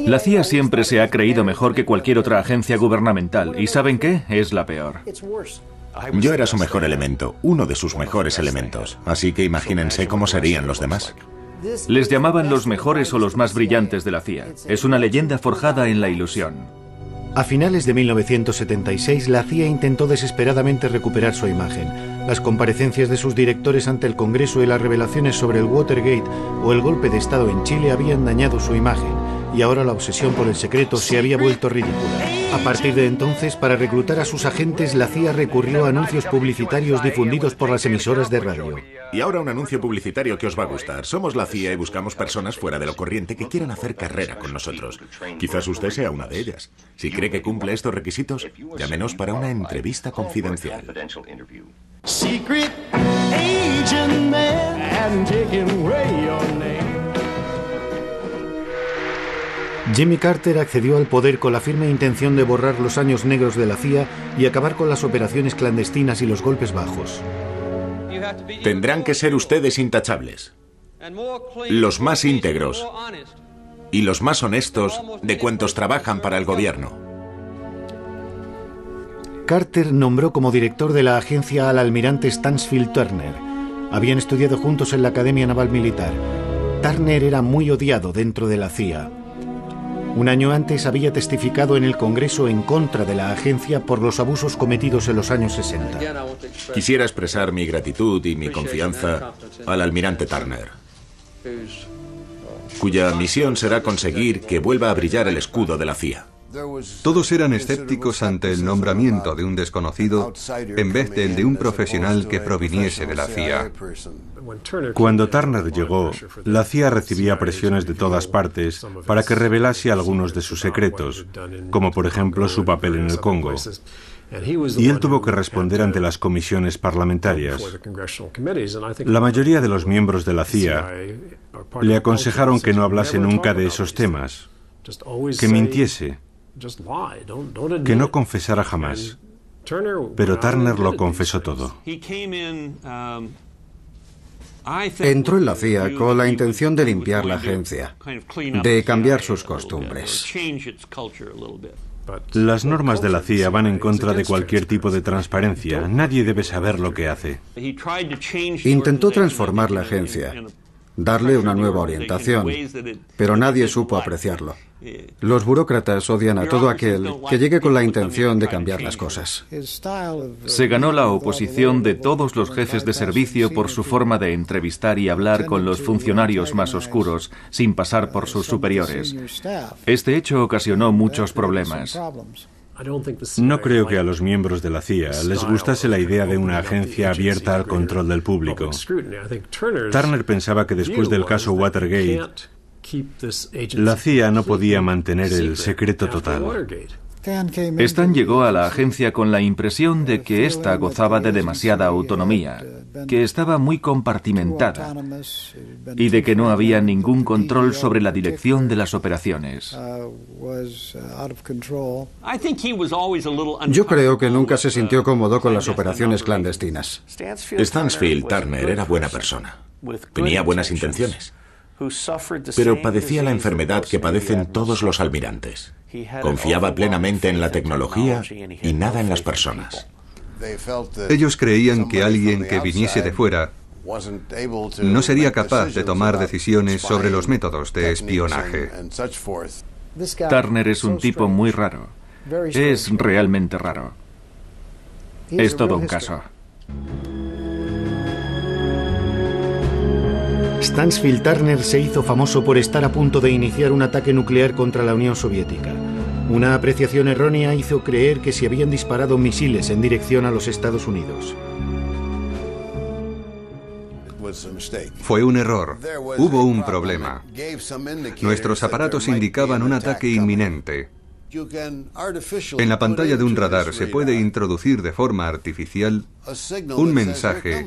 La CIA siempre se ha creído mejor que cualquier otra agencia gubernamental. ¿Y saben qué? Es la peor. Yo era su mejor elemento, uno de sus mejores elementos. Así que imagínense cómo serían los demás. Les llamaban los mejores o los más brillantes de la CIA. Es una leyenda forjada en la ilusión. A finales de 1976, la CIA intentó desesperadamente recuperar su imagen. Las comparecencias de sus directores ante el Congreso y las revelaciones sobre el Watergate o el golpe de Estado en Chile habían dañado su imagen, y ahora la obsesión por el secreto se había vuelto ridícula. A partir de entonces, para reclutar a sus agentes, la CIA recurrió a anuncios publicitarios difundidos por las emisoras de radio. Y ahora un anuncio publicitario que os va a gustar. Somos la CIA y buscamos personas fuera de lo corriente que quieran hacer carrera con nosotros. Quizás usted sea una de ellas. Si cree que cumple estos requisitos, llámenos para una entrevista confidencial. Secret agent man and taking away your name. Jimmy Carter accedió al poder con la firme intención de borrar los años negros de la CIA y acabar con las operaciones clandestinas y los golpes bajos. Tendrán que ser ustedes intachables, los más íntegros y los más honestos de cuantos trabajan para el gobierno. Carter nombró como director de la agencia al almirante Stansfield Turner. Habían estudiado juntos en la Academia Naval Militar. Turner era muy odiado dentro de la CIA. Un año antes había testificado en el Congreso en contra de la agencia por los abusos cometidos en los años 60. Quisiera expresar mi gratitud y mi confianza al almirante Turner, cuya misión será conseguir que vuelva a brillar el escudo de la CIA. Todos eran escépticos ante el nombramiento de un desconocido en vez del de un profesional que proviniese de la CIA. Cuando Turner llegó, la CIA recibía presiones de todas partes para que revelase algunos de sus secretos, como por ejemplo su papel en el Congo. Y él tuvo que responder ante las comisiones parlamentarias. La mayoría de los miembros de la CIA le aconsejaron que no hablase nunca de esos temas, que mintiese, que no confesara jamás. Pero Turner lo confesó todo. Entró en la CIA con la intención de limpiar la agencia, de cambiar sus costumbres. Las normas de la CIA van en contra de cualquier tipo de transparencia. Nadie debe saber lo que hace. Intentó transformar la agencia, darle una nueva orientación, pero nadie supo apreciarlo. Los burócratas odian a todo aquel que llegue con la intención de cambiar las cosas. Se ganó la oposición de todos los jefes de servicio por su forma de entrevistar y hablar con los funcionarios más oscuros, sin pasar por sus superiores. Este hecho ocasionó muchos problemas. No creo que a los miembros de la CIA les gustase la idea de una agencia abierta al control del público. Turner pensaba que después del caso Watergate, la CIA no podía mantener el secreto total. Stan llegó a la agencia con la impresión de que ésta gozaba de demasiada autonomía, que estaba muy compartimentada y de que no había ningún control sobre la dirección de las operaciones. Yo creo que nunca se sintió cómodo con las operaciones clandestinas. Stansfield Turner era buena persona. Tenía buenas intenciones, pero padecía la enfermedad que padecen todos los almirantes. Confiaba plenamente en la tecnología y nada en las personas. Ellos creían que alguien que viniese de fuera no sería capaz de tomar decisiones sobre los métodos de espionaje. Turner es un tipo muy raro. Es realmente raro. Es todo un caso. Stansfield Turner se hizo famoso por estar a punto de iniciar un ataque nuclear contra la Unión Soviética. Una apreciación errónea hizo creer que se habían disparado misiles en dirección a los Estados Unidos. Fue un error. Hubo un problema. Nuestros aparatos indicaban un ataque inminente. En la pantalla de un radar se puede introducir de forma artificial un mensaje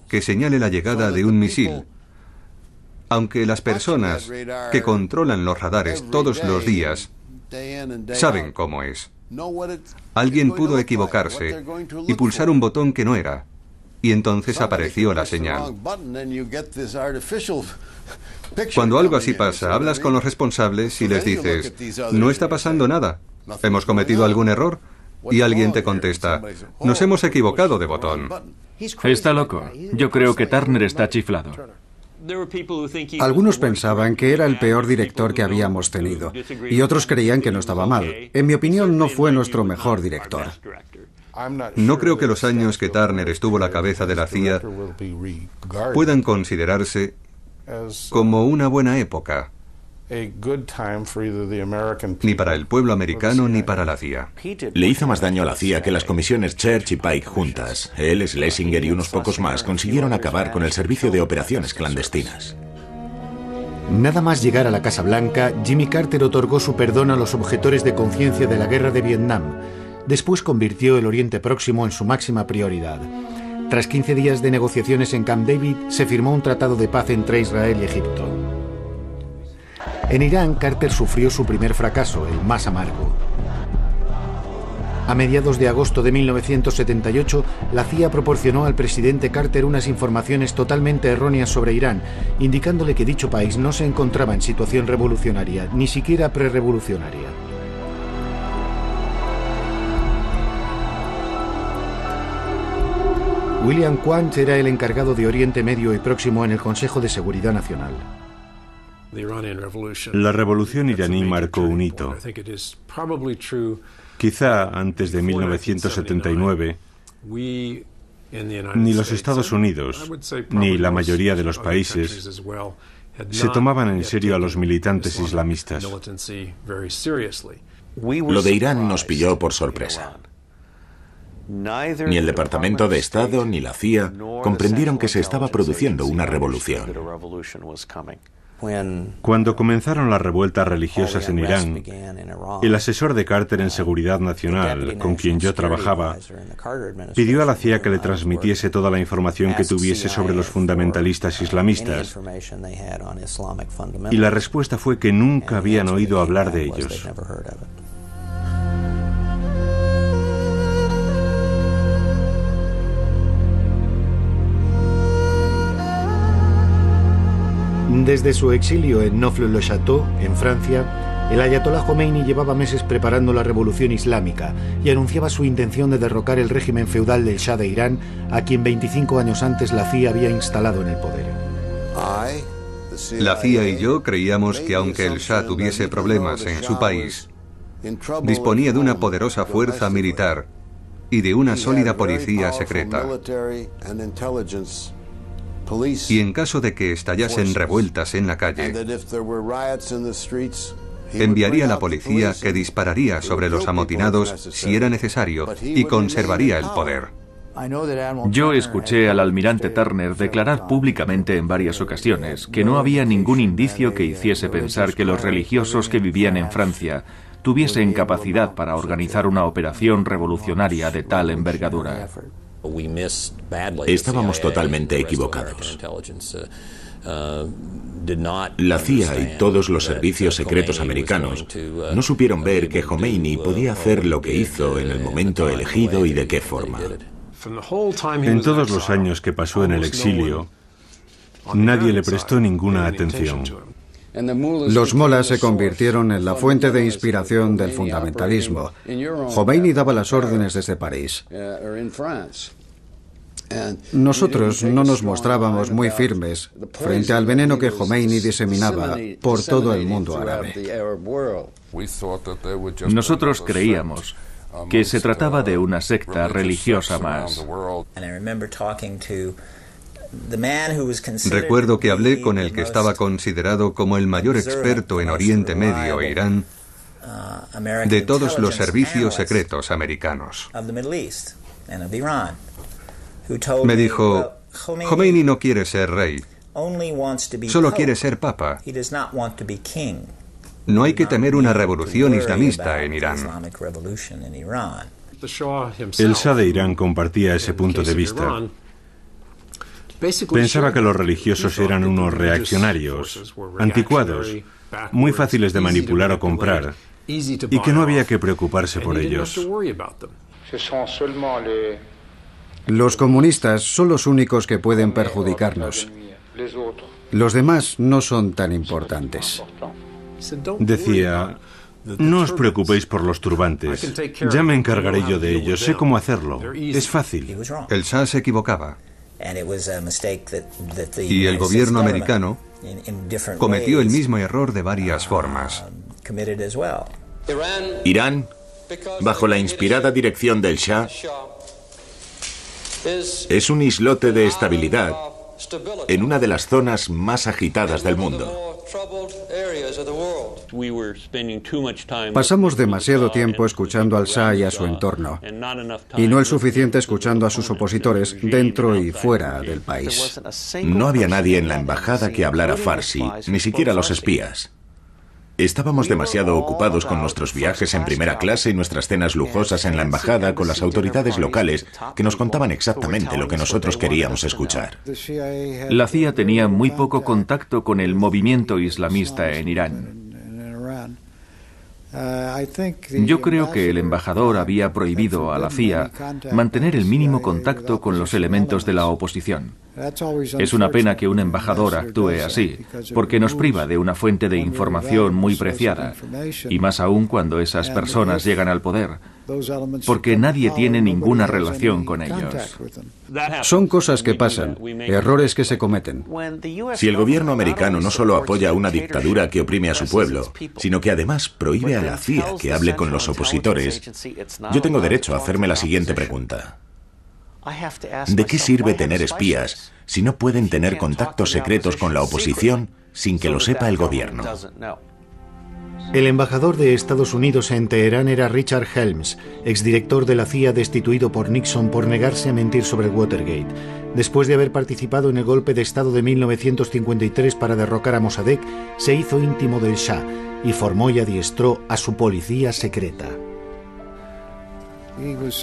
que señale la llegada de un misil. Aunque las personas que controlan los radares todos los días saben cómo es. Alguien pudo equivocarse y pulsar un botón que no era, y entonces apareció la señal. Cuando algo así pasa, hablas con los responsables y les dices, no está pasando nada, ¿hemos cometido algún error? Y alguien te contesta, nos hemos equivocado de botón. Está loco. Yo creo que Turner está chiflado. Algunos pensaban que era el peor director que habíamos tenido y otros creían que no estaba mal. En mi opinión, no fue nuestro mejor director. No creo que los años que Turner estuvo a la cabeza de la CIA puedan considerarse como una buena época, ni para el pueblo americano ni para la CIA. Le hizo más daño a la CIA que las comisiones Church y Pike juntas. Él, Schlesinger y unos pocos más consiguieron acabar con el servicio de operaciones clandestinas. Nada más llegar a la Casa Blanca, Jimmy Carter otorgó su perdón a los objetores de conciencia de la guerra de Vietnam. Después convirtió el Oriente Próximo en su máxima prioridad. Tras 15 días de negociaciones en Camp David, se firmó un tratado de paz entre Israel y Egipto. En Irán, Carter sufrió su primer fracaso, el más amargo. A mediados de agosto de 1978, la CIA proporcionó al presidente Carter unas informaciones totalmente erróneas sobre Irán, indicándole que dicho país no se encontraba en situación revolucionaria, ni siquiera prerevolucionaria. William Quandt era el encargado de Oriente Medio y Próximo en el Consejo de Seguridad Nacional. La revolución iraní marcó un hito. Quizá antes de 1979, ni los Estados Unidos, ni la mayoría de los países se tomaban en serio a los militantes islamistas. Lo de Irán nos pilló por sorpresa. Ni el Departamento de Estado ni la CIA comprendieron que se estaba produciendo una revolución. Cuando comenzaron las revueltas religiosas en Irán, el asesor de Carter en Seguridad Nacional, con quien yo trabajaba, pidió a la CIA que le transmitiese toda la información que tuviese sobre los fundamentalistas islamistas. Y la respuesta fue que nunca habían oído hablar de ellos. Desde su exilio en Neaufle-le-Château, en Francia, el ayatolá Jomeini llevaba meses preparando la revolución islámica y anunciaba su intención de derrocar el régimen feudal del Shah de Irán, a quien 25 años antes la CIA había instalado en el poder. La CIA y yo creíamos que aunque el Shah tuviese problemas en su país, disponía de una poderosa fuerza militar y de una sólida policía secreta. Y en caso de que estallasen revueltas en la calle, enviaría a la policía que dispararía sobre los amotinados si era necesario y conservaría el poder. Yo escuché al almirante Turner declarar públicamente en varias ocasiones que no había ningún indicio que hiciese pensar que los religiosos que vivían en Francia tuviesen capacidad para organizar una operación revolucionaria de tal envergadura. Estábamos totalmente equivocados. La CIA y todos los servicios secretos americanos no supieron ver que Jomeini podía hacer lo que hizo en el momento elegido y de qué forma. En todos los años que pasó en el exilio, nadie le prestó ninguna atención. Los molas se convirtieron en la fuente de inspiración del fundamentalismo. Jomeini daba las órdenes desde París. Nosotros no nos mostrábamos muy firmes frente al veneno que Jomeini diseminaba por todo el mundo árabe. Nosotros creíamos que se trataba de una secta religiosa más. Recuerdo que hablé con el que estaba considerado como el mayor experto en Oriente Medio e Irán de todos los servicios secretos americanos. Me dijo, Jomeini no quiere ser rey, solo quiere ser papa. No hay que temer una revolución islamista en Irán. El Shah de Irán compartía ese punto de vista. Pensaba que los religiosos eran unos reaccionarios, anticuados, muy fáciles de manipular o comprar, y que no había que preocuparse por ellos. Los comunistas son los únicos que pueden perjudicarnos. Los demás no son tan importantes. Decía, no os preocupéis por los turbantes. Ya me encargaré yo de ellos. Sé cómo hacerlo. Es fácil. El Shah se equivocaba. Y el gobierno americano cometió el mismo error de varias formas. Irán, bajo la inspirada dirección del Shah, es un islote de estabilidad en una de las zonas más agitadas del mundo. Pasamos demasiado tiempo escuchando al Shah y a su entorno, y no el suficiente escuchando a sus opositores dentro y fuera del país. No había nadie en la embajada que hablara farsi, ni siquiera los espías. Estábamos demasiado ocupados con nuestros viajes en primera clase y nuestras cenas lujosas en la embajada con las autoridades locales que nos contaban exactamente lo que nosotros queríamos escuchar. La CIA tenía muy poco contacto con el movimiento islamista en Irán. Yo creo que el embajador había prohibido a la CIA mantener el mínimo contacto con los elementos de la oposición. Es una pena que un embajador actúe así, porque nos priva de una fuente de información muy preciada, y más aún cuando esas personas llegan al poder, porque nadie tiene ninguna relación con ellos. Son cosas que pasan, errores que se cometen. Si el gobierno americano no solo apoya a una dictadura que oprime a su pueblo, sino que además prohíbe a la CIA que hable con los opositores, yo tengo derecho a hacerme la siguiente pregunta. ¿De qué sirve tener espías si no pueden tener contactos secretos con la oposición sin que lo sepa el gobierno? El embajador de Estados Unidos en Teherán era Richard Helms, exdirector de la CIA destituido por Nixon por negarse a mentir sobre el Watergate. Después de haber participado en el golpe de Estado de 1953 para derrocar a Mossadegh, se hizo íntimo del Shah y formó y adiestró a su policía secreta.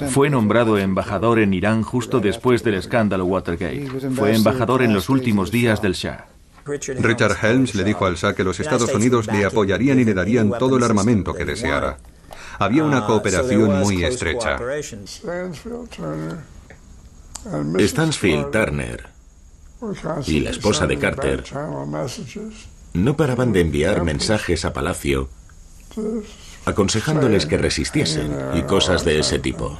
Fue nombrado embajador en Irán justo después del escándalo Watergate. Fue embajador en los últimos días del Shah. Richard Helms le dijo al Shah que los Estados Unidos le apoyarían y le darían todo el armamento que deseara. Había una cooperación muy estrecha. Stansfield Turner y la esposa de Carter no paraban de enviar mensajes a Palacio aconsejándoles que resistiesen y cosas de ese tipo.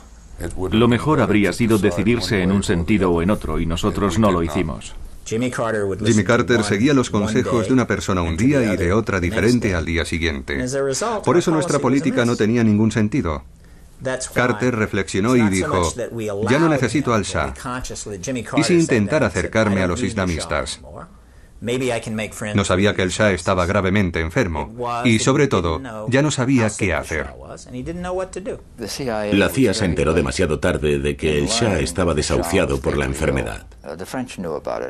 Lo mejor habría sido decidirse en un sentido o en otro, y nosotros no lo hicimos. Jimmy Carter seguía los consejos de una persona un día y de otra diferente al día siguiente. Por eso nuestra política no tenía ningún sentido. Carter reflexionó y dijo, ya no necesito al Shah. ¿Y si intentar acercarme a los islamistas? No sabía que el Shah estaba gravemente enfermo y, sobre todo, ya no sabía qué hacer. La CIA se enteró demasiado tarde de que el Shah estaba desahuciado por la enfermedad.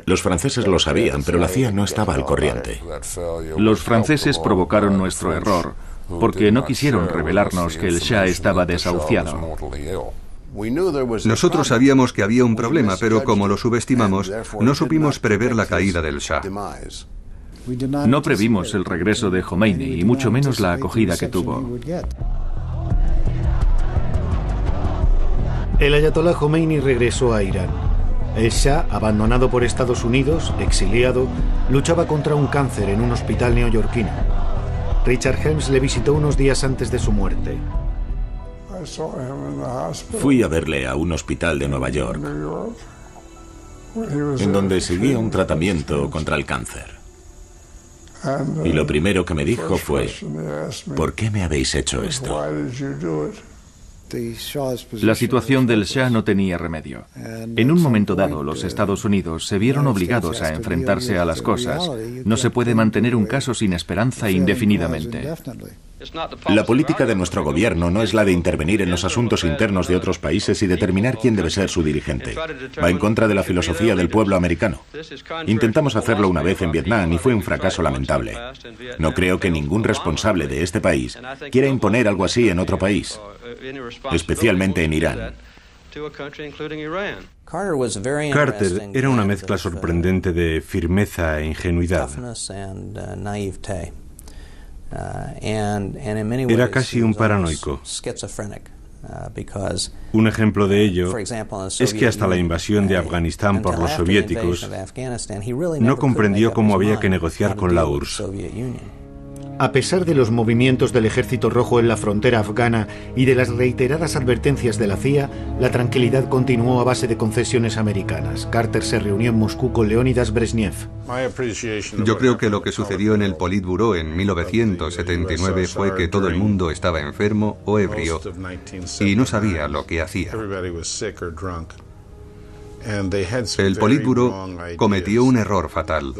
Los franceses lo sabían, pero la CIA no estaba al corriente. Los franceses provocaron nuestro error porque no quisieron revelarnos que el Shah estaba desahuciado. Nosotros sabíamos que había un problema, pero como lo subestimamos, no supimos prever la caída del Shah. No previmos el regreso de Khomeini y mucho menos la acogida que tuvo. El ayatolá Khomeini regresó a Irán. El Shah, abandonado por Estados Unidos, exiliado, luchaba contra un cáncer en un hospital neoyorquino. Richard Helms le visitó unos días antes de su muerte. Fui a verle a un hospital de Nueva York, en donde seguía un tratamiento contra el cáncer. Y lo primero que me dijo fue, ¿por qué me habéis hecho esto? La situación del Shah no tenía remedio. En un momento dado, los Estados Unidos se vieron obligados a enfrentarse a las cosas. No se puede mantener un caso sin esperanza indefinidamente. La política de nuestro gobierno no es la de intervenir en los asuntos internos de otros países y determinar quién debe ser su dirigente. Va en contra de la filosofía del pueblo americano. Intentamos hacerlo una vez en Vietnam y fue un fracaso lamentable. No creo que ningún responsable de este país quiera imponer algo así en otro país, especialmente en Irán. Carter era una mezcla sorprendente de firmeza e ingenuidad. Era casi un paranoico. Un ejemplo de ello es que hasta la invasión de Afganistán por los soviéticos no comprendió cómo había que negociar con la URSS. A pesar de los movimientos del Ejército Rojo en la frontera afgana y de las reiteradas advertencias de la CIA, la tranquilidad continuó a base de concesiones americanas. Carter se reunió en Moscú con Leonidas Brezhnev. Yo creo que lo que sucedió en el Politburó en 1979 fue que todo el mundo estaba enfermo o ebrio y no sabía lo que hacía. El Politburó cometió un error fatal.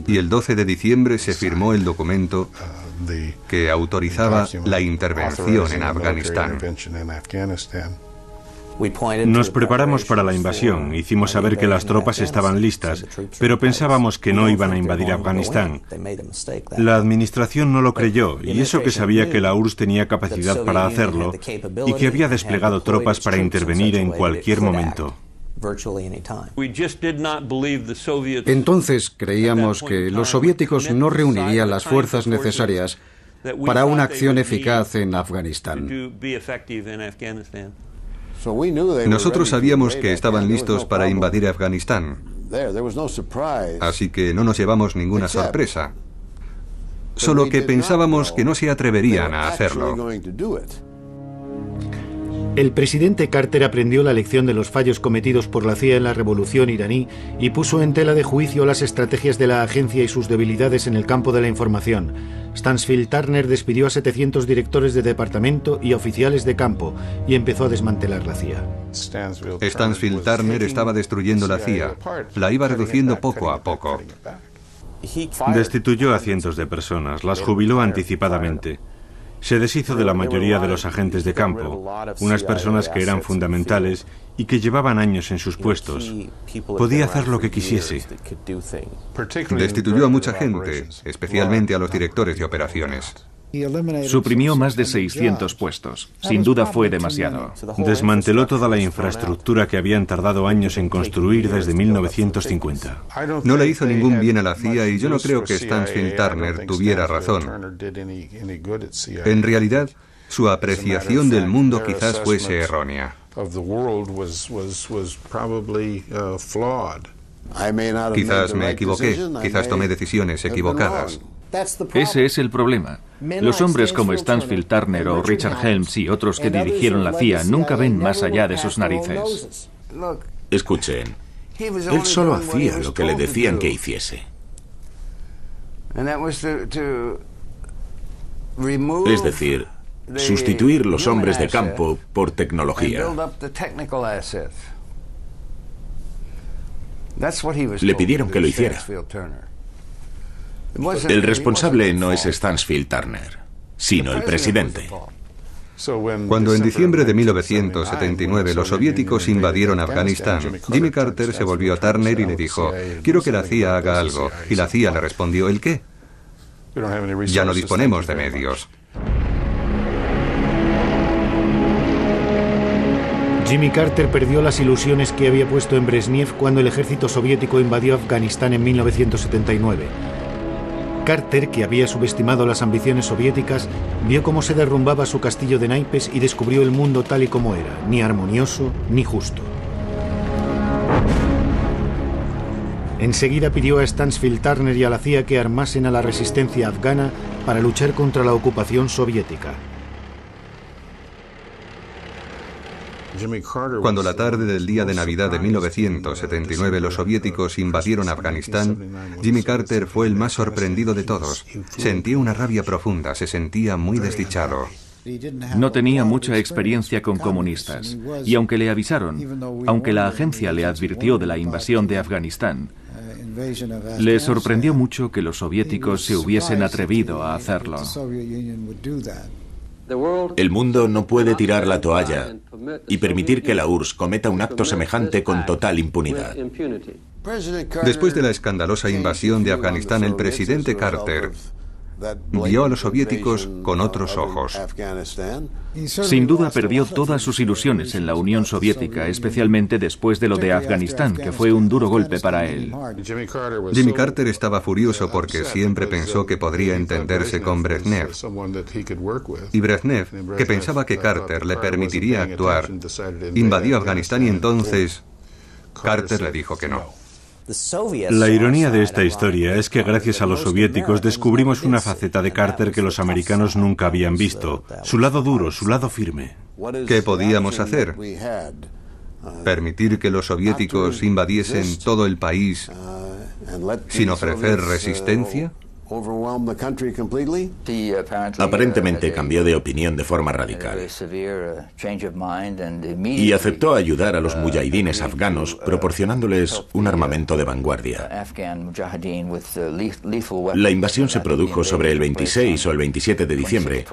Y el 12 de diciembre se firmó el documento que autorizaba la intervención en Afganistán. Nos preparamos para la invasión, hicimos saber que las tropas estaban listas, pero pensábamos que no iban a invadir Afganistán. La administración no lo creyó, y eso que sabía que la URSS tenía capacidad para hacerlo y que había desplegado tropas para intervenir en cualquier momento. Entonces creíamos que los soviéticos no reunirían las fuerzas necesarias para una acción eficaz en Afganistán. Nosotros sabíamos que estaban listos para invadir Afganistán, así que no nos llevamos ninguna sorpresa, solo que pensábamos que no se atreverían a hacerlo. El presidente Carter aprendió la lección de los fallos cometidos por la CIA en la revolución iraní y puso en tela de juicio las estrategias de la agencia y sus debilidades en el campo de la información. Stansfield Turner despidió a 700 directores de departamento y oficiales de campo y empezó a desmantelar la CIA. Stansfield Turner estaba destruyendo la CIA, la iba reduciendo poco a poco. Destituyó a cientos de personas, las jubiló anticipadamente. Se deshizo de la mayoría de los agentes de campo, unas personas que eran fundamentales y que llevaban años en sus puestos. Podía hacer lo que quisiese. Destituyó a mucha gente, especialmente a los directores de operaciones. Suprimió más de 600 puestos. Sin duda fue demasiado. Desmanteló toda la infraestructura que habían tardado años en construir desde 1950. No le hizo ningún bien a la CIA y yo no creo que Stansfield Turner tuviera razón. En realidad, su apreciación del mundo quizás fuese errónea. Quizás me equivoqué, quizás tomé decisiones equivocadas. Ese es el problema. Los hombres como Stansfield Turner o Richard Helms y otros que dirigieron la CIA nunca ven más allá de sus narices. Escuchen, él solo hacía lo que le decían que hiciese. Es decir, sustituir los hombres de campo por tecnología. Le pidieron que lo hiciera. El responsable no es Stansfield Turner, sino el presidente. Cuando en diciembre de 1979 los soviéticos invadieron Afganistán, Jimmy Carter se volvió a Turner y le dijo: quiero que la CIA haga algo. Y la CIA le respondió: ¿el qué? Ya no disponemos de medios. Jimmy Carter perdió las ilusiones que había puesto en Brezhnev cuando el ejército soviético invadió Afganistán en 1979. Carter, que había subestimado las ambiciones soviéticas, vio cómo se derrumbaba su castillo de naipes y descubrió el mundo tal y como era, ni armonioso ni justo. Enseguida pidió a Stansfield Turner y a la CIA que armasen a la resistencia afgana para luchar contra la ocupación soviética. Cuando la tarde del día de Navidad de 1979 los soviéticos invadieron Afganistán, Jimmy Carter fue el más sorprendido de todos. Sentía una rabia profunda, se sentía muy desdichado. No tenía mucha experiencia con comunistas, y aunque le avisaron, aunque la agencia le advirtió de la invasión de Afganistán, le sorprendió mucho que los soviéticos se hubiesen atrevido a hacerlo. El mundo no puede tirar la toalla y permitir que la URSS cometa un acto semejante con total impunidad. Después de la escandalosa invasión de Afganistán, el presidente Carter vio a los soviéticos con otros ojos. Sin duda perdió todas sus ilusiones en la Unión Soviética, especialmente después de lo de Afganistán, que fue un duro golpe para él. Jimmy Carter estaba furioso porque siempre pensó que podría entenderse con Brezhnev. Y Brezhnev, que pensaba que Carter le permitiría actuar, invadió Afganistán y entonces Carter le dijo que no. La ironía de esta historia es que gracias a los soviéticos descubrimos una faceta de Carter que los americanos nunca habían visto, su lado duro, su lado firme. ¿Qué podíamos hacer? ¿Permitir que los soviéticos invadiesen todo el país sin ofrecer resistencia? Aparentemente cambió de opinión de forma radical y aceptó ayudar a los mujahidines afganos proporcionándoles un armamento de vanguardia. La invasión se produjo sobre el 26 o el 27 de diciembre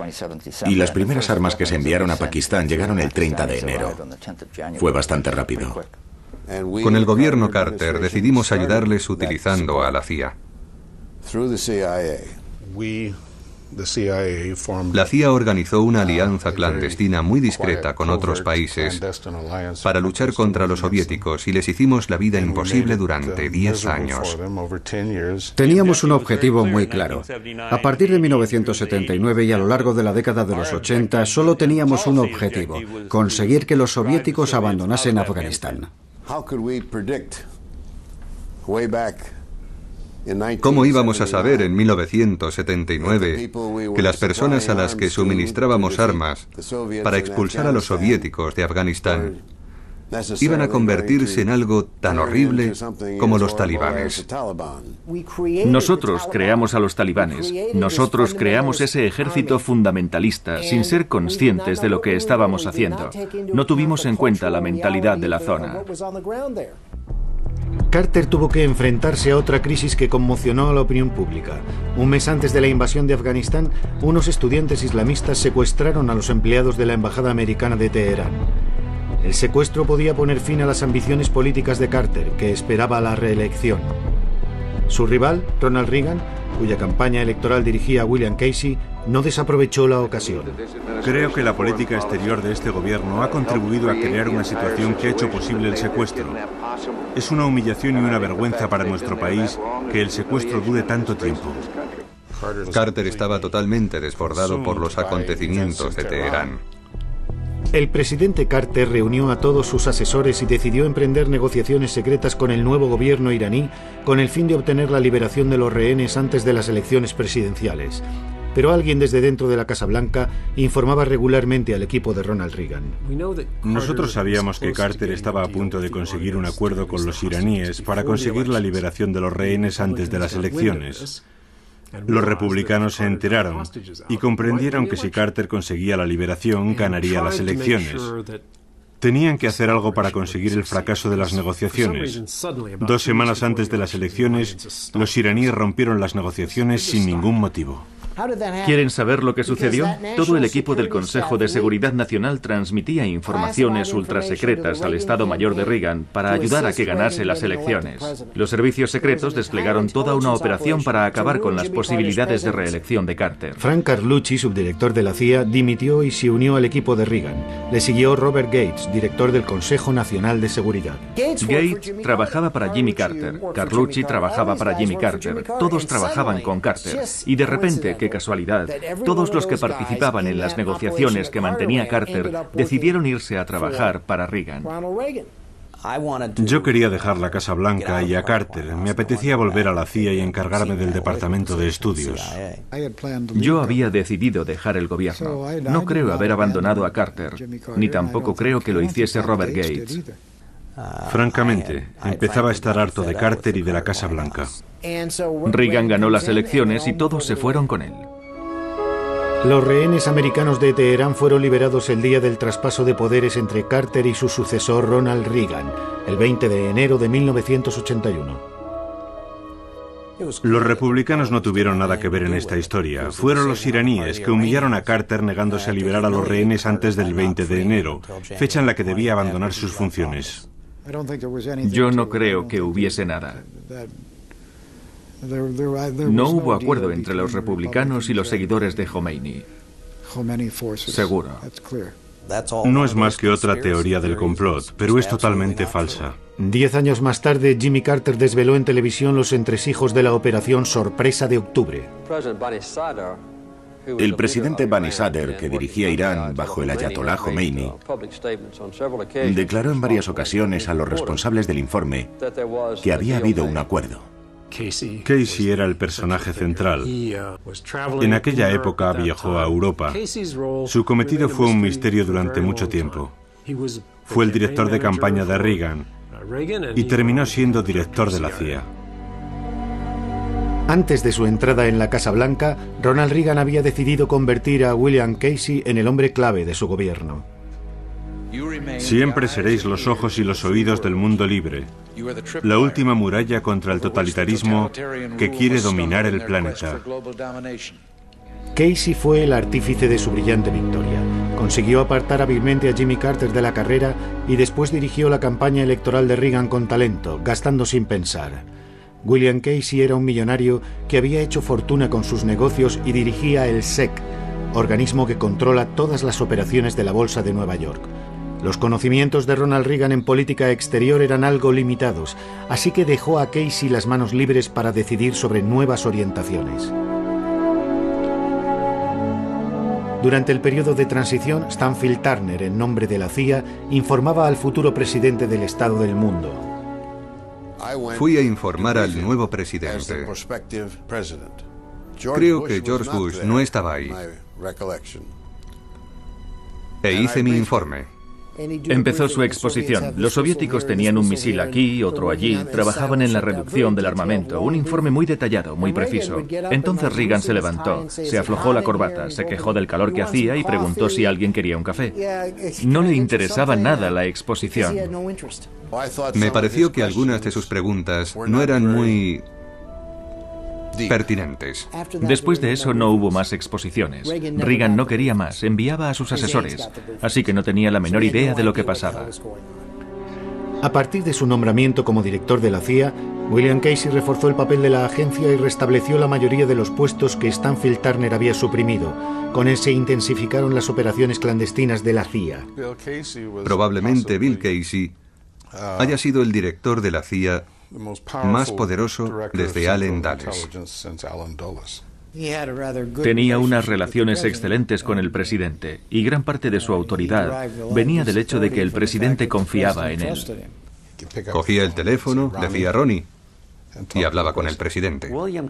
y las primeras armas que se enviaron a Pakistán llegaron el 30 de enero. Fue bastante rápido. Con el gobierno Carter decidimos ayudarles utilizando a la CIA. La CIA organizó una alianza clandestina muy discreta con otros países para luchar contra los soviéticos y les hicimos la vida imposible durante 10 años. Teníamos un objetivo muy claro. A partir de 1979 y a lo largo de la década de los 80 solo teníamos un objetivo: conseguir que los soviéticos abandonasen Afganistán. ¿Cómo íbamos a saber en 1979 que las personas a las que suministrábamos armas para expulsar a los soviéticos de Afganistán iban a convertirse en algo tan horrible como los talibanes? Nosotros creamos a los talibanes. Nosotros creamos ese ejército fundamentalista sin ser conscientes de lo que estábamos haciendo. No tuvimos en cuenta la mentalidad de la zona. Carter tuvo que enfrentarse a otra crisis que conmocionó a la opinión pública. Un mes antes de la invasión de Afganistán, unos estudiantes islamistas secuestraron a los empleados de la embajada americana de Teherán. El secuestro podía poner fin a las ambiciones políticas de Carter, que esperaba la reelección. Su rival, Ronald Reagan, cuya campaña electoral dirigía William Casey, no desaprovechó la ocasión. Creo que la política exterior de este gobierno ha contribuido a crear una situación que ha hecho posible el secuestro. Es una humillación y una vergüenza para nuestro país que el secuestro dure tanto tiempo. Carter estaba totalmente desbordado por los acontecimientos de Teherán. El presidente Carter reunió a todos sus asesores y decidió emprender negociaciones secretas con el nuevo gobierno iraní con el fin de obtener la liberación de los rehenes antes de las elecciones presidenciales. Pero alguien desde dentro de la Casa Blanca informaba regularmente al equipo de Ronald Reagan. Nosotros sabíamos que Carter estaba a punto de conseguir un acuerdo con los iraníes para conseguir la liberación de los rehenes antes de las elecciones. Los republicanos se enteraron y comprendieron que si Carter conseguía la liberación, ganaría las elecciones. Tenían que hacer algo para conseguir el fracaso de las negociaciones. 2 semanas antes de las elecciones, los iraníes rompieron las negociaciones sin ningún motivo. ¿Quieren saber lo que sucedió? Todo el equipo del Consejo de Seguridad Nacional transmitía informaciones ultrasecretas al Estado Mayor de Reagan para ayudar a que ganase las elecciones. Los servicios secretos desplegaron toda una operación para acabar con las posibilidades de reelección de Carter. Frank Carlucci, subdirector de la CIA, dimitió y se unió al equipo de Reagan. Le siguió Robert Gates, director del Consejo Nacional de Seguridad. Gates trabajaba para Jimmy Carter, Carlucci trabajaba para Jimmy Carter, todos trabajaban con Carter. Y de repente, qué casualidad, todos los que participaban en las negociaciones que mantenía Carter decidieron irse a trabajar para Reagan. Yo quería dejar la Casa Blanca y a Carter. Me apetecía volver a la CIA y encargarme del departamento de estudios. Yo había decidido dejar el gobierno. No creo haber abandonado a Carter, ni tampoco creo que lo hiciese Robert Gates. Francamente, empezaba a estar harto de Carter y de la Casa Blanca. Reagan ganó las elecciones y todos se fueron con él. Los rehenes americanos de Teherán fueron liberados el día del traspaso de poderes entre Carter y su sucesor Ronald Reagan, el 20 de enero de 1981. Los republicanos no tuvieron nada que ver en esta historia. Fueron los iraníes que humillaron a Carter negándose a liberar a los rehenes antes del 20 de enero, fecha en la que debía abandonar sus funciones. Yo no creo que hubiese nada. No hubo acuerdo entre los republicanos y los seguidores de Khomeini. Seguro. No es más que otra teoría del complot, pero es totalmente falsa. 10 años más tarde, Jimmy Carter desveló en televisión los entresijos de la Operación Sorpresa de Octubre. El presidente Bani Sadr, que dirigía Irán bajo el ayatolá Khomeini, declaró en varias ocasiones a los responsables del informe que había habido un acuerdo. Casey era el personaje central. En aquella época viajó a Europa. Su cometido fue un misterio durante mucho tiempo. Fue el director de campaña de Reagan y terminó siendo director de la CIA. Antes de su entrada en la Casa Blanca, Ronald Reagan había decidido convertir a William Casey en el hombre clave de su gobierno. Siempre seréis los ojos y los oídos del mundo libre, la última muralla contra el totalitarismo que quiere dominar el planeta. Casey fue el artífice de su brillante victoria. Consiguió apartar hábilmente a Jimmy Carter de la carrera y después dirigió la campaña electoral de Reagan con talento, gastando sin pensar. William Casey era un millonario que había hecho fortuna con sus negocios y dirigía el SEC, organismo que controla todas las operaciones de la Bolsa de Nueva York. Los conocimientos de Ronald Reagan en política exterior eran algo limitados, así que dejó a Casey las manos libres para decidir sobre nuevas orientaciones. Durante el periodo de transición, Stanfield Turner, en nombre de la CIA, informaba al futuro presidente del Estado del Mundo. Fui a informar al nuevo presidente. Creo que George Bush no estaba ahí. E hice mi informe. Empezó su exposición. Los soviéticos tenían un misil aquí, otro allí, trabajaban en la reducción del armamento. Un informe muy detallado, muy preciso. Entonces Reagan se levantó, se aflojó la corbata, se quejó del calor que hacía y preguntó si alguien quería un café. No le interesaba nada la exposición. Me pareció que algunas de sus preguntas no eran muy pertinentes. Después de eso no hubo más exposiciones. Reagan no quería más, enviaba a sus asesores, así que no tenía la menor idea de lo que pasaba. A partir de su nombramiento como director de la CIA, William Casey reforzó el papel de la agencia y restableció la mayoría de los puestos que Stanfield Turner había suprimido. Con él se intensificaron las operaciones clandestinas de la CIA. Probablemente Bill Casey haya sido el director de la CIA más poderoso desde Allen Dulles. Tenía unas relaciones excelentes con el presidente y gran parte de su autoridad venía del hecho de que el presidente confiaba en él. Cogía el teléfono, decía Ronnie, y hablaba con el presidente. William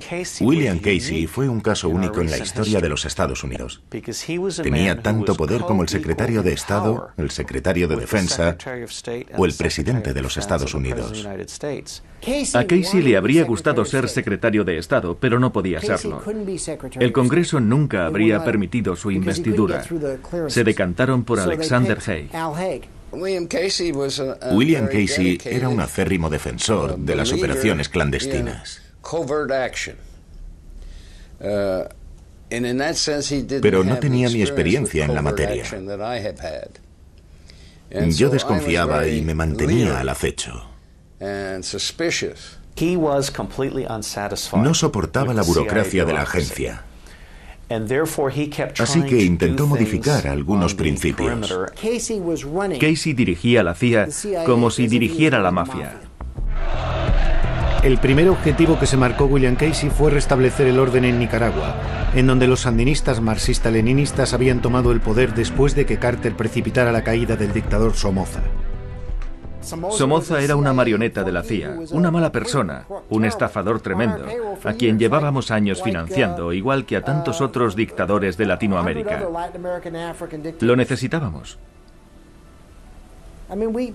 Casey fue un caso único en la historia de los Estados Unidos. Tenía tanto poder como el secretario de Estado, el secretario de Defensa o el presidente de los Estados Unidos. A Casey le habría gustado ser secretario de Estado, pero no podía serlo. El Congreso nunca habría permitido su investidura. Se decantaron por Alexander Haig. William Casey era un acérrimo defensor de las operaciones clandestinas. Pero no tenía mi experiencia en la materia. Yo desconfiaba y me mantenía al acecho. No soportaba la burocracia de la agencia. Así que intentó modificar algunos principios. Casey dirigía la CIA como si dirigiera la mafia. El primer objetivo que se marcó William Casey fue restablecer el orden en Nicaragua, en donde los sandinistas marxista-leninistas habían tomado el poder después de que Carter precipitara la caída del dictador Somoza. Somoza era una marioneta de la CIA, una mala persona, un estafador tremendo, a quien llevábamos años financiando, igual que a tantos otros dictadores de Latinoamérica. Lo necesitábamos.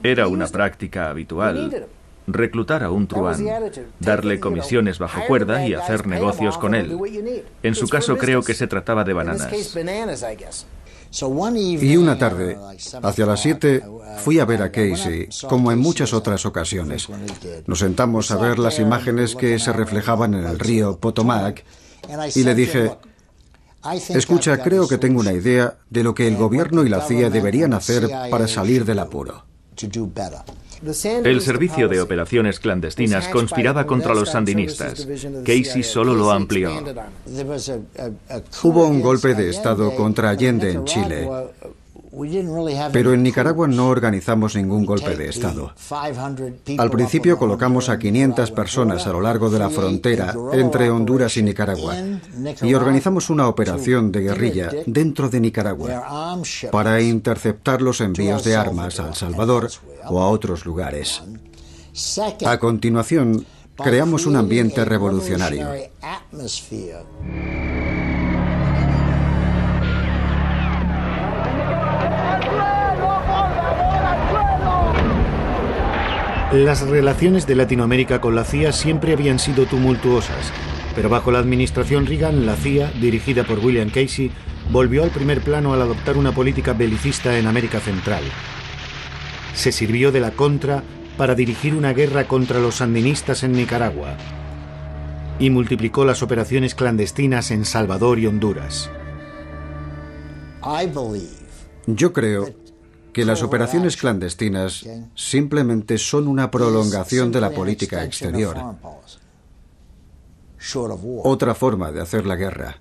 Era una práctica habitual reclutar a un truán, darle comisiones bajo cuerda y hacer negocios con él. En su caso creo que se trataba de bananas. Y una tarde, hacia las 7, fui a ver a Casey, como en muchas otras ocasiones. Nos sentamos a ver las imágenes que se reflejaban en el río Potomac y le dije: escucha, creo que tengo una idea de lo que el gobierno y la CIA deberían hacer para salir del apuro. El servicio de operaciones clandestinas conspiraba contra los sandinistas. Casey solo lo amplió. Hubo un golpe de Estado contra Allende en Chile, pero en Nicaragua no organizamos ningún golpe de Estado. Al principio colocamos a 500 personas a lo largo de la frontera entre Honduras y Nicaragua y organizamos una operación de guerrilla dentro de Nicaragua para interceptar los envíos de armas a El Salvador o a otros lugares. A continuación, creamos un ambiente revolucionario. Las relaciones de Latinoamérica con la CIA siempre habían sido tumultuosas, pero bajo la administración Reagan, la CIA, dirigida por William Casey, volvió al primer plano al adoptar una política belicista en América Central. Se sirvió de la Contra para dirigir una guerra contra los sandinistas en Nicaragua y multiplicó las operaciones clandestinas en Salvador y Honduras. Yo creo que las operaciones clandestinas simplemente son una prolongación de la política exterior. Otra forma de hacer la guerra.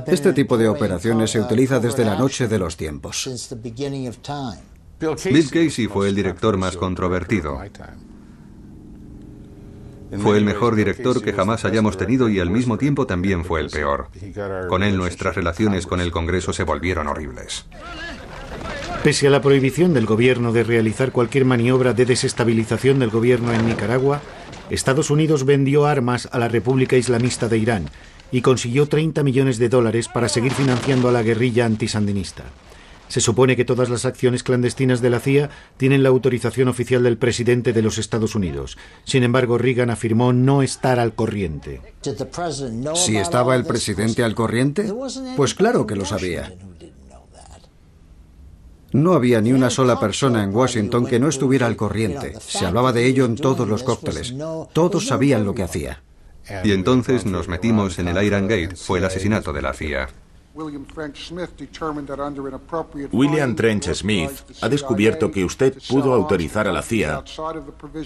Este tipo de operaciones se utiliza desde la noche de los tiempos. Bill Casey fue el director más controvertido. Fue el mejor director que jamás hayamos tenido y al mismo tiempo también fue el peor. Con él nuestras relaciones con el Congreso se volvieron horribles. Pese a la prohibición del gobierno de realizar cualquier maniobra de desestabilización del gobierno en Nicaragua, Estados Unidos vendió armas a la República Islamista de Irán y consiguió $30 millones para seguir financiando a la guerrilla antisandinista. Se supone que todas las acciones clandestinas de la CIA tienen la autorización oficial del presidente de los Estados Unidos. Sin embargo, Reagan afirmó no estar al corriente. ¿Si estaba el presidente al corriente? Pues claro que lo sabía. No había ni una sola persona en Washington que no estuviera al corriente. Se hablaba de ello en todos los cócteles. Todos sabían lo que hacía. Y entonces nos metimos en el Iran Gate. Fue el asesinato de la CIA. William Trench Smith ha descubierto que usted pudo autorizar a la CIA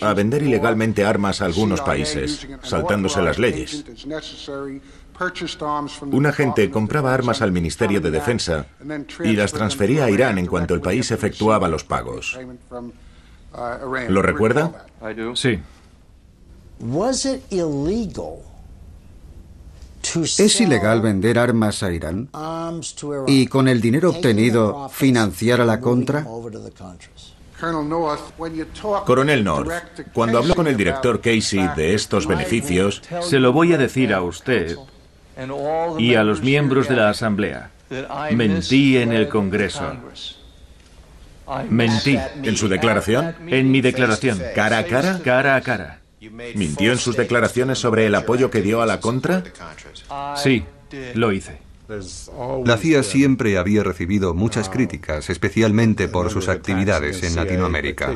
a vender ilegalmente armas a algunos países, saltándose las leyes. Un agente compraba armas al Ministerio de Defensa y las transfería a Irán en cuanto el país efectuaba los pagos. ¿Lo recuerda? Sí. ¿Es ilegal vender armas a Irán y con el dinero obtenido financiar a la Contra? Coronel North, cuando habló con el director Casey de estos beneficios, Se lo voy a decir a usted y a los miembros de la Asamblea. Mentí en el Congreso. Mentí. ¿En su declaración? En mi declaración. ¿Cara a cara? Cara a cara. ¿Mintió en sus declaraciones sobre el apoyo que dio a la Contra? Sí, lo hice. La CIA siempre había recibido muchas críticas, especialmente por sus actividades en Latinoamérica.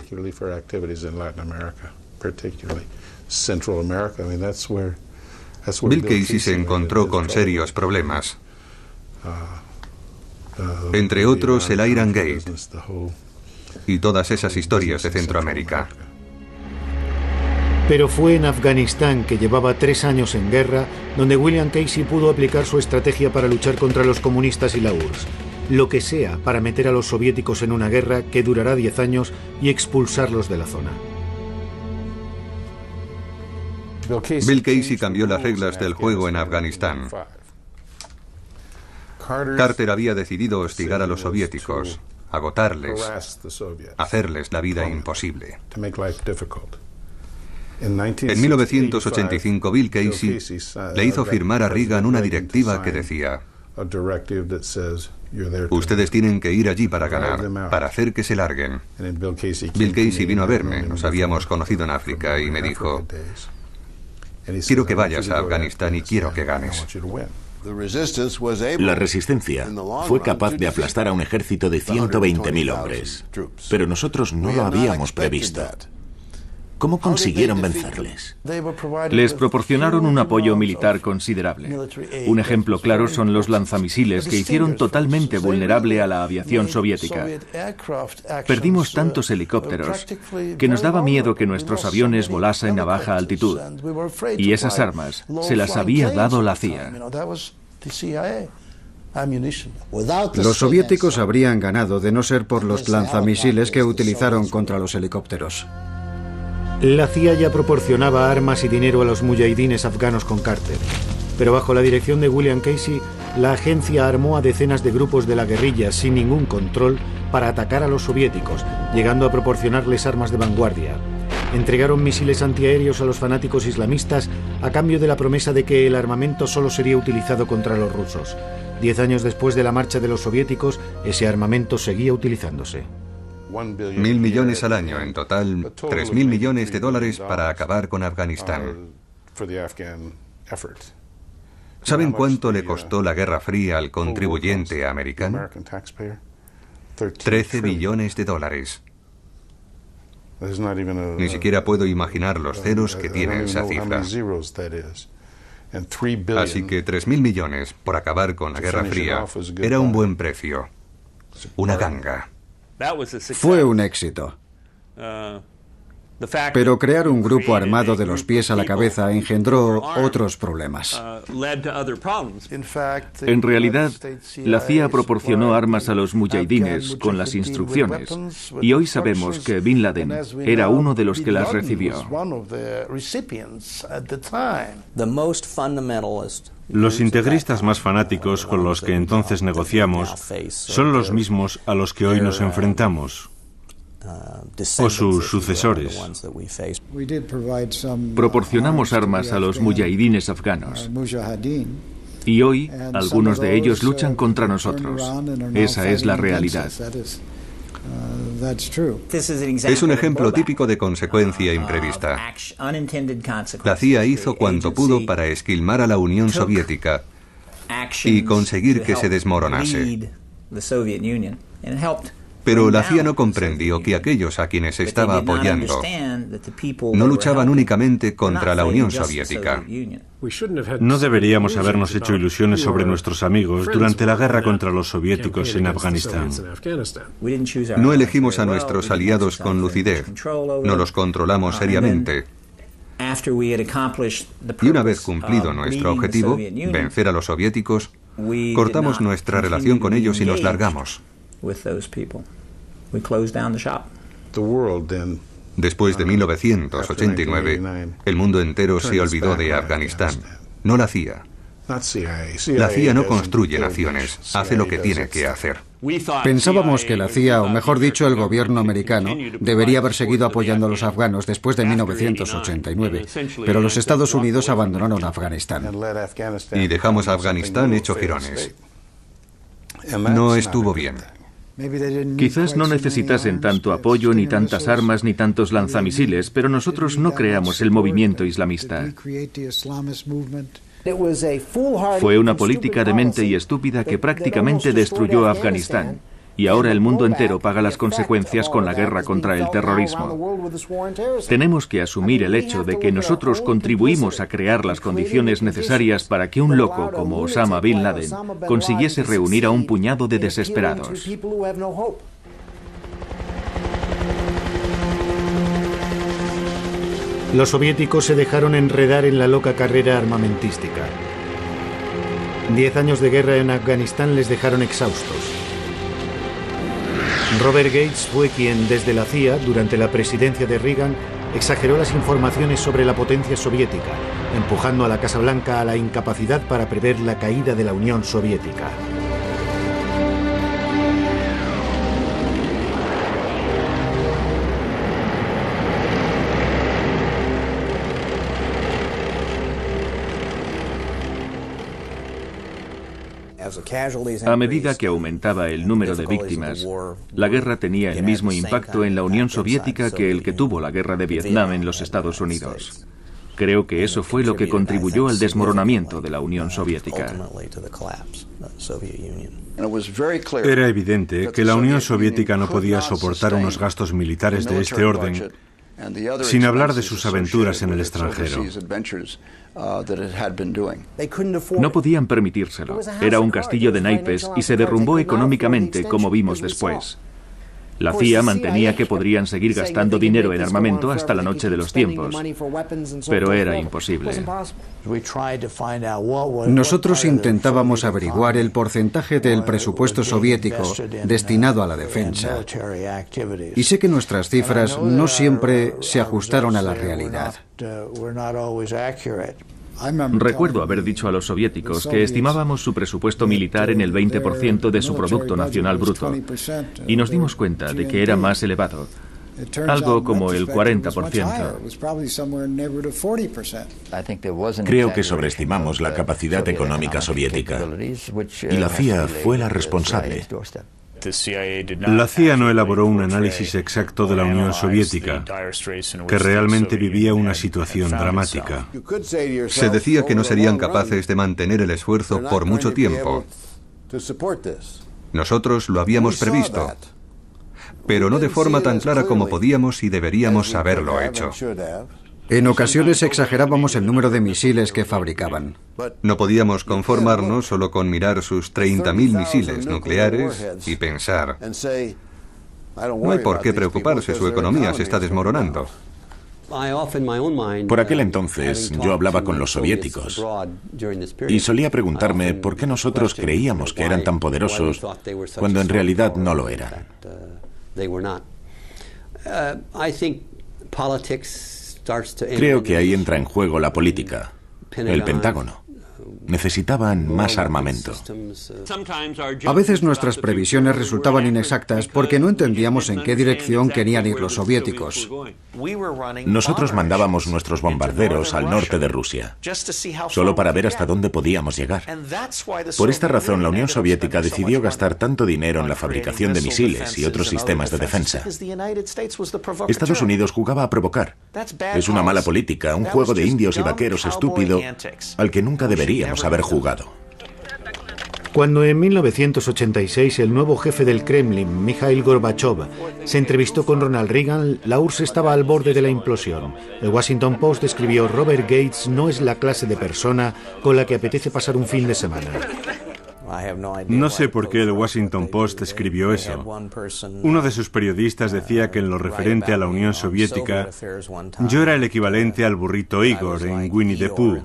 Bill Casey se encontró con serios problemas. Entre otros, el Iran Gate y todas esas historias de Centroamérica. Pero fue en Afganistán, que llevaba 3 años en guerra, donde William Casey pudo aplicar su estrategia para luchar contra los comunistas y la URSS. Lo que sea para meter a los soviéticos en una guerra que durará 10 años y expulsarlos de la zona. Bill Casey cambió las reglas del juego en Afganistán. Carter había decidido hostigar a los soviéticos, agotarles, hacerles la vida imposible. En 1985, Bill Casey le hizo firmar a Reagan una directiva que decía: ustedes tienen que ir allí para ganar, para hacer que se larguen. Bill Casey vino a verme, nos habíamos conocido en África, y me dijo: quiero que vayas a Afganistán y quiero que ganes. La resistencia fue capaz de aplastar a un ejército de 120.000 hombres, pero nosotros no lo habíamos previsto. ¿Cómo consiguieron vencerles? Les proporcionaron un apoyo militar considerable. Un ejemplo claro son los lanzamisiles que hicieron totalmente vulnerable a la aviación soviética. Perdimos tantos helicópteros que nos daba miedo que nuestros aviones volasen a baja altitud. Y esas armas se las había dado la CIA. Los soviéticos habrían ganado de no ser por los lanzamisiles que utilizaron contra los helicópteros. La CIA ya proporcionaba armas y dinero a los mujahidines afganos con Carter, pero bajo la dirección de William Casey, la agencia armó a decenas de grupos de la guerrilla sin ningún control para atacar a los soviéticos, llegando a proporcionarles armas de vanguardia. Entregaron misiles antiaéreos a los fanáticos islamistas a cambio de la promesa de que el armamento solo sería utilizado contra los rusos. 10 años después de la marcha de los soviéticos, ese armamento seguía utilizándose. 1.000 millones al año, en total 3.000 millones de dólares para acabar con Afganistán. ¿Saben cuánto le costó la Guerra Fría al contribuyente americano? 13 billones de dólares. Ni siquiera puedo imaginar los ceros que tiene esa cifra. Así que 3.000 millones por acabar con la Guerra Fría era un buen precio. Una ganga. Fue un éxito. Pero crear un grupo armado de los pies a la cabeza engendró otros problemas. En realidad, la CIA proporcionó armas a los mujahidines con las instrucciones, y hoy sabemos que Bin Laden era uno de los que las recibió. Los integristas más fanáticos con los que entonces negociamos son los mismos a los que hoy nos enfrentamos, o sus sucesores. Proporcionamos armas a los mujahidines afganos, y hoy algunos de ellos luchan contra nosotros. Esa es la realidad. Es un ejemplo típico de consecuencia imprevista. La CIA hizo cuanto pudo para esquilmar a la Unión Soviética y conseguir que se desmoronase. Pero la CIA no comprendió que aquellos a quienes estaba apoyando no luchaban únicamente contra la Unión Soviética. No deberíamos habernos hecho ilusiones sobre nuestros amigos durante la guerra contra los soviéticos en Afganistán. No elegimos a nuestros aliados con lucidez, no los controlamos seriamente. Y una vez cumplido nuestro objetivo, vencer a los soviéticos, cortamos nuestra relación con ellos y nos largamos. Después de 1989, el mundo entero se olvidó de Afganistán, no la CIA. La CIA no construye naciones, hace lo que tiene que hacer. Pensábamos que la CIA, o mejor dicho, el gobierno americano, debería haber seguido apoyando a los afganos después de 1989, pero los Estados Unidos abandonaron Afganistán. Y dejamos a Afganistán hecho jirones. No estuvo bien. Quizás no necesitasen tanto apoyo, ni tantas armas, ni tantos lanzamisiles, pero nosotros no creamos el movimiento islamista. Fue una política demente y estúpida que prácticamente destruyó Afganistán. Y ahora el mundo entero paga las consecuencias con la guerra contra el terrorismo. Tenemos que asumir el hecho de que nosotros contribuimos a crear las condiciones necesarias para que un loco como Osama Bin Laden consiguiese reunir a un puñado de desesperados. Los soviéticos se dejaron enredar en la loca carrera armamentística. 10 años de guerra en Afganistán les dejaron exhaustos. Robert Gates fue quien, desde la CIA, durante la presidencia de Reagan, exageró las informaciones sobre la potencia soviética, empujando a la Casa Blanca a la incapacidad para prever la caída de la Unión Soviética. A medida que aumentaba el número de víctimas, la guerra tenía el mismo impacto en la Unión Soviética que el que tuvo la guerra de Vietnam en los Estados Unidos. Creo que eso fue lo que contribuyó al desmoronamiento de la Unión Soviética. Era evidente que la Unión Soviética no podía soportar unos gastos militares de este orden sin hablar de sus aventuras en el extranjero. No podían permitírselo. Era un castillo de naipes y se derrumbó económicamente, como vimos después. La CIA mantenía que podrían seguir gastando dinero en armamento hasta la noche de los tiempos, pero era imposible. Nosotros intentábamos averiguar el porcentaje del presupuesto soviético destinado a la defensa. Y sé que nuestras cifras no siempre se ajustaron a la realidad. Recuerdo haber dicho a los soviéticos que estimábamos su presupuesto militar en el 20% de su Producto Nacional Bruto, y nos dimos cuenta de que era más elevado, algo como el 40%. Creo que sobreestimamos la capacidad económica soviética, y la CIA fue la responsable. La CIA no elaboró un análisis exacto de la Unión Soviética, que realmente vivía una situación dramática. Se decía que no serían capaces de mantener el esfuerzo por mucho tiempo. Nosotros lo habíamos previsto, pero no de forma tan clara como podíamos y deberíamos haberlo hecho. En ocasiones exagerábamos el número de misiles que fabricaban. No podíamos conformarnos solo con mirar sus 30.000 misiles nucleares y pensar, no hay por qué preocuparse, su economía se está desmoronando. Por aquel entonces yo hablaba con los soviéticos y solía preguntarme por qué nosotros creíamos que eran tan poderosos cuando en realidad no lo eran. Creo que ahí entra en juego la política. El Pentágono. Necesitaban más armamento. A veces nuestras previsiones resultaban inexactas porque no entendíamos en qué dirección querían ir los soviéticos. Nosotros mandábamos nuestros bombarderos al norte de Rusia, solo para ver hasta dónde podíamos llegar. Por esta razón, la Unión Soviética decidió gastar tanto dinero en la fabricación de misiles y otros sistemas de defensa. Estados Unidos jugaba a provocar. Es una mala política, un juego de indios y vaqueros estúpido al que nunca deberíamos haber jugado. Cuando en 1986 el nuevo jefe del Kremlin, Mikhail Gorbachev, se entrevistó con Ronald Reagan, la URSS estaba al borde de la implosión. El Washington Post escribió: Robert Gates no es la clase de persona con la que apetece pasar un fin de semana. No sé por qué el Washington Post escribió eso. Uno de sus periodistas decía que en lo referente a la Unión Soviética, yo era el equivalente al burrito Igor en Winnie the Pooh.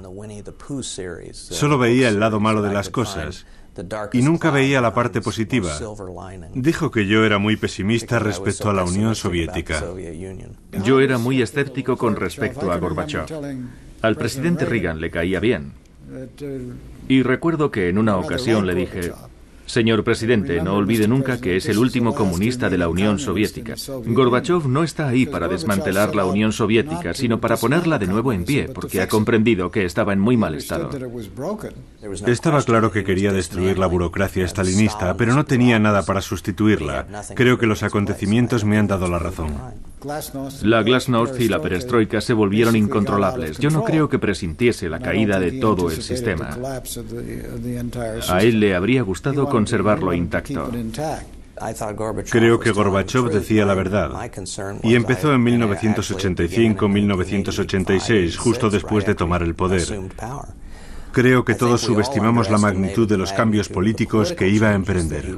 Solo veía el lado malo de las cosas y nunca veía la parte positiva. Dijo que yo era muy pesimista respecto a la Unión Soviética. Yo era muy escéptico con respecto a Gorbachev. Al presidente Reagan le caía bien. Y recuerdo que en una ocasión le dije: señor presidente, no olvide nunca que es el último comunista de la Unión Soviética. Gorbachev no está ahí para desmantelar la Unión Soviética, sino para ponerla de nuevo en pie, porque ha comprendido que estaba en muy mal estado. Estaba claro que quería destruir la burocracia estalinista, pero no tenía nada para sustituirla. Creo que los acontecimientos me han dado la razón. La Glasnost y la Perestroika se volvieron incontrolables. Yo no creo que presintiese la caída de todo el sistema. A él le habría gustado conservarlo intacto. Creo que Gorbachev decía la verdad. Y empezó en 1985-1986, justo después de tomar el poder. Creo que todos subestimamos la magnitud de los cambios políticos que iba a emprender.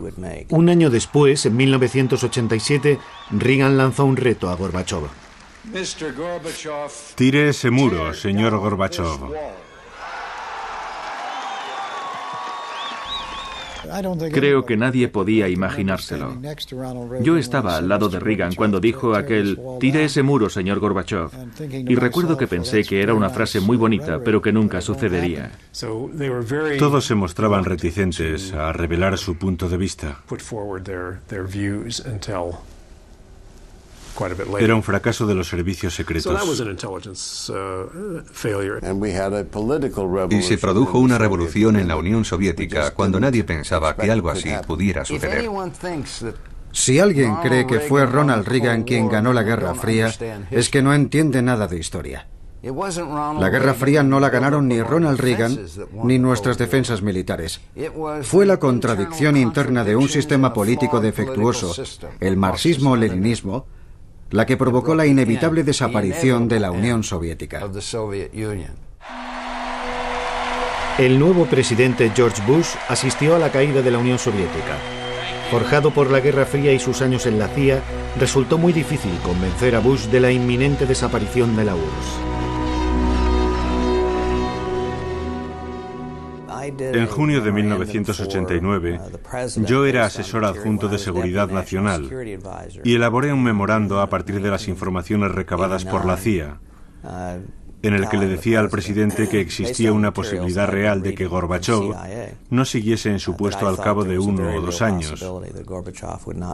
Un año después, en 1987, Reagan lanzó un reto a Gorbachev. Tire ese muro, señor Gorbachev. Creo que nadie podía imaginárselo. Yo estaba al lado de Reagan cuando dijo aquel: tire ese muro, señor Gorbachev. Y recuerdo que pensé que era una frase muy bonita, pero que nunca sucedería. Todos se mostraban reticentes a revelar su punto de vista. Era un fracaso de los servicios secretos. Y se produjo una revolución en la Unión Soviética cuando nadie pensaba que algo así pudiera suceder. Si alguien cree que fue Ronald Reagan quien ganó la Guerra Fría, es que no entiende nada de historia. La Guerra Fría no la ganaron ni Ronald Reagan ni nuestras defensas militares. Fue la contradicción interna de un sistema político defectuoso, el marxismo-leninismo, la que provocó la inevitable desaparición de la Unión Soviética. El nuevo presidente George Bush asistió a la caída de la Unión Soviética. Forjado por la Guerra Fría y sus años en la CIA, resultó muy difícil convencer a Bush de la inminente desaparición de la URSS. En junio de 1989, yo era asesor adjunto de Seguridad Nacional y elaboré un memorando a partir de las informaciones recabadas por la CIA, en el que le decía al presidente que existía una posibilidad real de que Gorbachov no siguiese en su puesto al cabo de 1 o 2 años,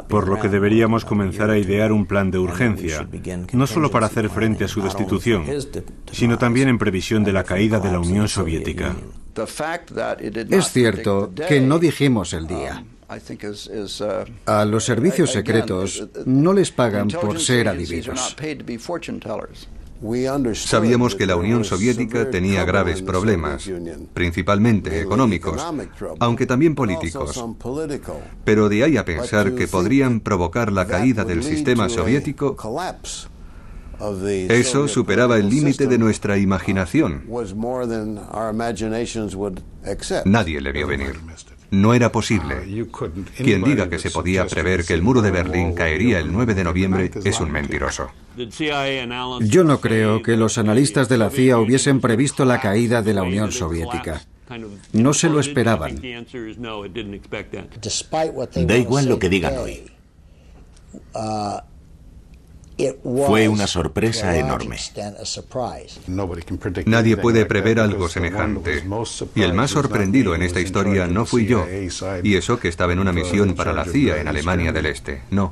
por lo que deberíamos comenzar a idear un plan de urgencia, no solo para hacer frente a su destitución, sino también en previsión de la caída de la Unión Soviética. Es cierto que no dijimos el día. A los servicios secretos no les pagan por ser adivinos. Sabíamos que la Unión Soviética tenía graves problemas, principalmente económicos, aunque también políticos. Pero de ahí a pensar que podrían provocar la caída del sistema soviético, eso superaba el límite de nuestra imaginación. Nadie le vio venir. No era posible. Quien diga que se podía prever que el muro de Berlín caería el 9 de noviembre es un mentiroso. Yo no creo que los analistas de la CIA hubiesen previsto la caída de la Unión Soviética. No se lo esperaban. Da igual lo que digan hoy. Fue una sorpresa enorme. Nadie puede prever algo semejante. Y el más sorprendido en esta historia no fui yo, y eso que estaba en una misión para la CIA en Alemania del Este. No.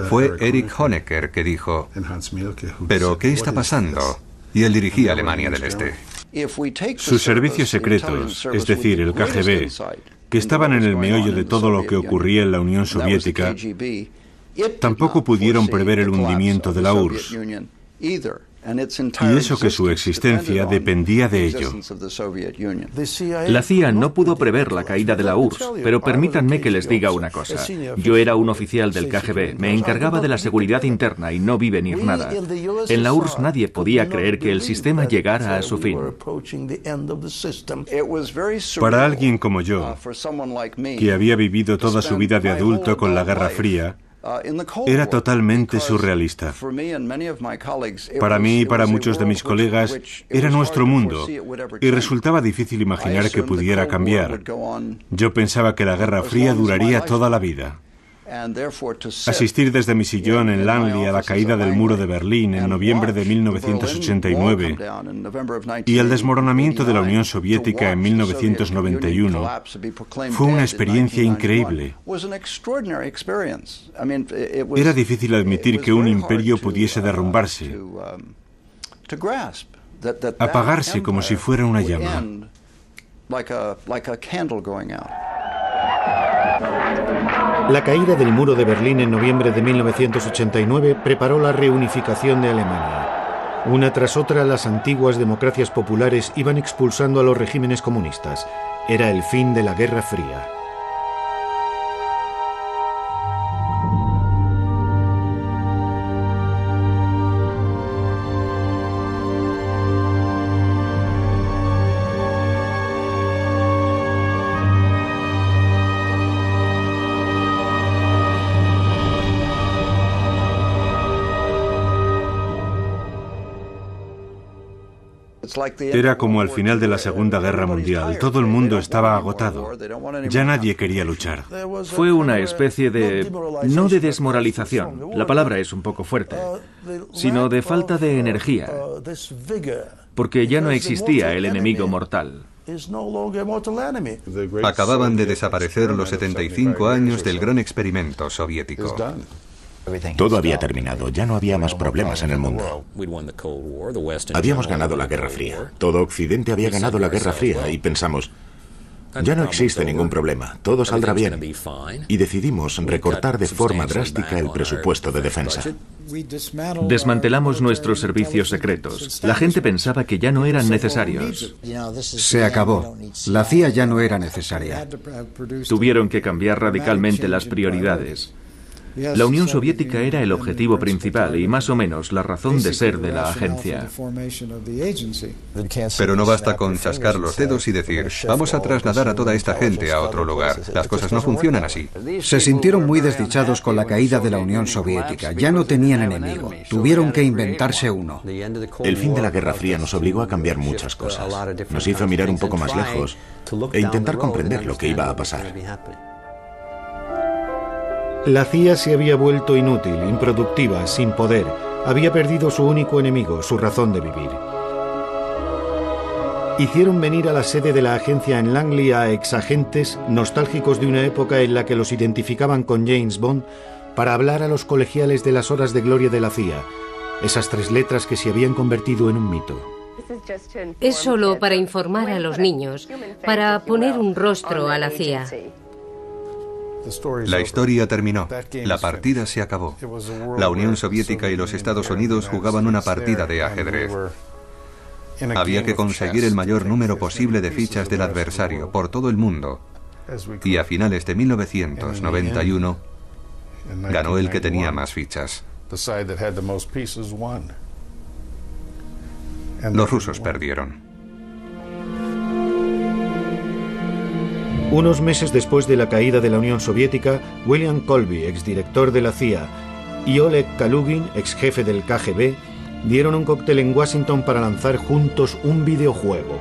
Fue Erich Honecker que dijo: ¿pero qué está pasando? Y él dirigía Alemania del Este. Sus servicios secretos, es decir, el KGB, que estaban en el meollo de todo lo que ocurría en la Unión Soviética, tampoco pudieron prever el hundimiento de la URSS, y eso que su existencia dependía de ello. La CIA no pudo prever la caída de la URSS, pero permítanme que les diga una cosa. Yo era un oficial del KGB, me encargaba de la seguridad interna y no vi venir nada. En la URSS nadie podía creer que el sistema llegara a su fin. Para alguien como yo, que había vivido toda su vida de adulto con la Guerra Fría, era totalmente surrealista. Para mí y para muchos de mis colegas era nuestro mundo y resultaba difícil imaginar que pudiera cambiar. Yo pensaba que la Guerra Fría duraría toda la vida. Asistir desde mi sillón en Langley a la caída del muro de Berlín en noviembre de 1989 y el desmoronamiento de la Unión Soviética en 1991 fue una experiencia increíble. Era difícil admitir que un imperio pudiese derrumbarse, apagarse como si fuera una llama. La caída del muro de Berlín en noviembre de 1989 preparó la reunificación de Alemania. Una tras otra, las antiguas democracias populares iban expulsando a los regímenes comunistas. Era el fin de la Guerra Fría. Era como al final de la Segunda Guerra Mundial. Todo el mundo estaba agotado. Ya nadie quería luchar. Fue una especie de... no de desmoralización, la palabra es un poco fuerte, sino de falta de energía, porque ya no existía el enemigo mortal. Acababan de desaparecer los 75 años del gran experimento soviético. Todo había terminado, ya no había más problemas en el mundo. Habíamos ganado la Guerra Fría. Todo Occidente había ganado la Guerra Fría y pensamos, ya no existe ningún problema, todo saldrá bien. Y decidimos recortar de forma drástica el presupuesto de defensa. Desmantelamos nuestros servicios secretos. La gente pensaba que ya no eran necesarios. Se acabó. La CIA ya no era necesaria. Tuvieron que cambiar radicalmente las prioridades. La Unión Soviética era el objetivo principal y más o menos la razón de ser de la agencia. Pero no basta con chascar los dedos y decir, vamos a trasladar a toda esta gente a otro lugar. Las cosas no funcionan así. Se sintieron muy desdichados con la caída de la Unión Soviética. Ya no tenían enemigo. Tuvieron que inventarse uno. El fin de la Guerra Fría nos obligó a cambiar muchas cosas. Nos hizo mirar un poco más lejos e intentar comprender lo que iba a pasar. La CIA se había vuelto inútil, improductiva, sin poder. Había perdido su único enemigo, su razón de vivir. Hicieron venir a la sede de la agencia en Langley a exagentes nostálgicos de una época en la que los identificaban con James Bond para hablar a los colegiales de las horas de gloria de la CIA, esas 3 letras que se habían convertido en un mito. Es solo para informar a los niños, para poner un rostro a la CIA. La historia terminó. La partida se acabó. La Unión Soviética y los Estados Unidos jugaban una partida de ajedrez. Había que conseguir el mayor número posible de fichas del adversario por todo el mundo. Y a finales de 1991 ganó el que tenía más fichas. Los rusos perdieron. Unos meses después de la caída de la Unión Soviética, William Colby, exdirector de la CIA, y Oleg Kalugin, exjefe del KGB, dieron un cóctel en Washington para lanzar juntos un videojuego.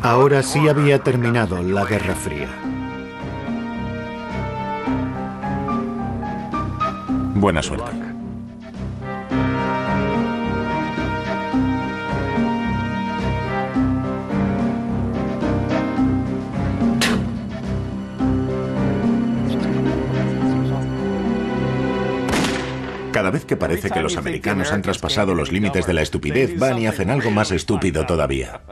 Ahora sí había terminado la Guerra Fría. Buena suerte. Cada vez que parece que los americanos han traspasado los límites de la estupidez, van y hacen algo más estúpido todavía.